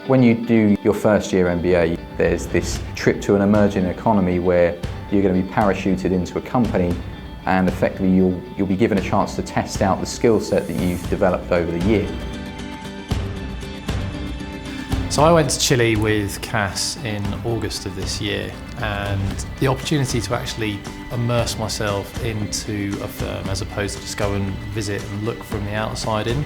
When you do your first year MBA, there's this trip to an emerging economy where you're going to be parachuted into a company and effectively you'll be given a chance to test out the skill set that you've developed over the year. So I went to Chile with Cass in August of this year, and the opportunity to actually immerse myself into a firm as opposed to just go and visit and look from the outside in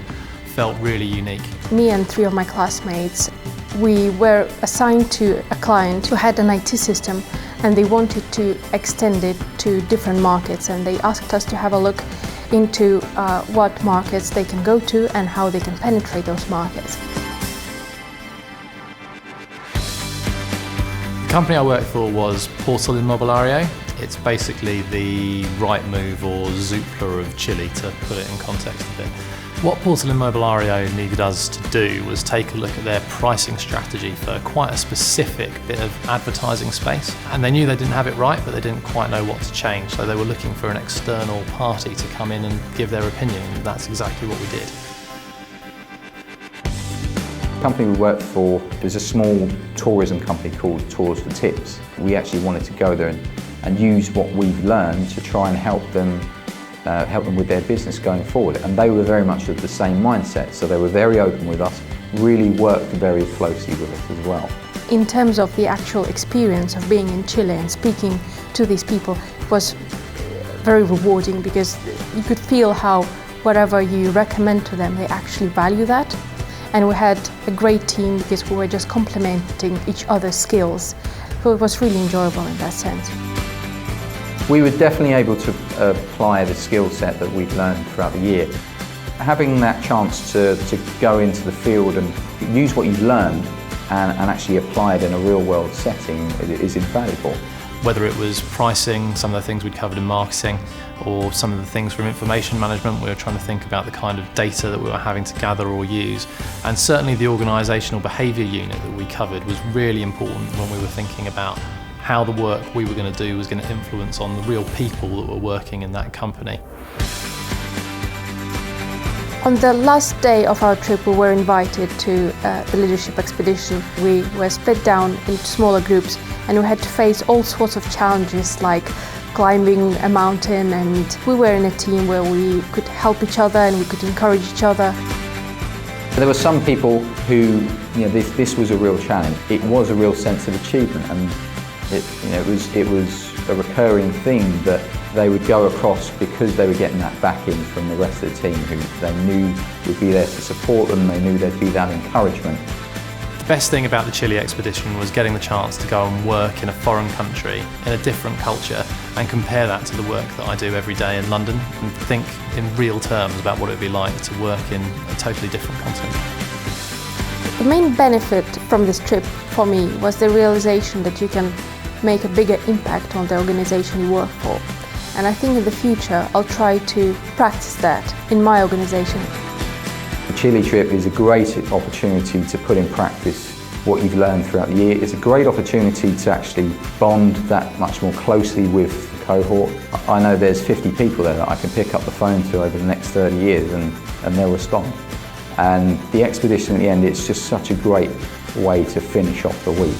felt really unique. Me and 3 of my classmates, we were assigned to a client who had an IT system and they wanted to extend it to different markets, and they asked us to have a look into what markets they can go to and how they can penetrate those markets. The company I worked for was Portal Inmobiliario. It's basically the Rightmove or Zoopla of Chile, to put it in context a bit. What Portal Inmobiliario needed us to do was take a look at their pricing strategy for quite a specific bit of advertising space. And they knew they didn't have it right, but they didn't quite know what to change. So they were looking for an external party to come in and give their opinion, and that's exactly what we did. The company we worked for was a small tourism company called Tours for Tips. We actually wanted to go there and use what we've learned to try and help them with their business going forward. And they were very much of the same mindset, so they were very open with us, really worked very closely with us as well. In terms of the actual experience of being in Chile and speaking to these people, it was very rewarding, because you could feel how whatever you recommend to them, they actually value that. And we had a great team because we were just complementing each other's skills. So it was really enjoyable in that sense. We were definitely able to apply the skill set that we'd learned throughout the year. Having that chance to go into the field and use what you've learned and actually apply it in a real world setting is invaluable. Whether it was pricing, some of the things we'd covered in marketing, or some of the things from information management, we were trying to think about the kind of data that we were having to gather or use. And certainly the organisational behaviour unit that we covered was really important when we were thinking about how the work we were going to do was going to influence on the real people that were working in that company. On the last day of our trip, we were invited to the leadership expedition. We were split down into smaller groups, and we had to face all sorts of challenges like climbing a mountain, and we were in a team where we could help each other and we could encourage each other. There were some people who, this was a real challenge. It was a real sense of achievement, and it was a recurring theme that they would go across because they were getting that backing from the rest of the team who they knew would be there to support them. They knew there'd be that encouragement. The best thing about the Chile expedition was getting the chance to go and work in a foreign country, in a different culture, and compare that to the work that I do every day in London, and think in real terms about what it would be like to work in a totally different continent. The main benefit from this trip for me was the realization that you can make a bigger impact on the organisation you work for. And I think in the future I'll try to practice that in my organisation. The Chile trip is a great opportunity to put in practice what you've learned throughout the year. It's a great opportunity to actually bond that much more closely with the cohort. I know there's 50 people there that I can pick up the phone to over the next 30 years and they'll respond. And the expedition at the end, it's just such a great way to finish off the week.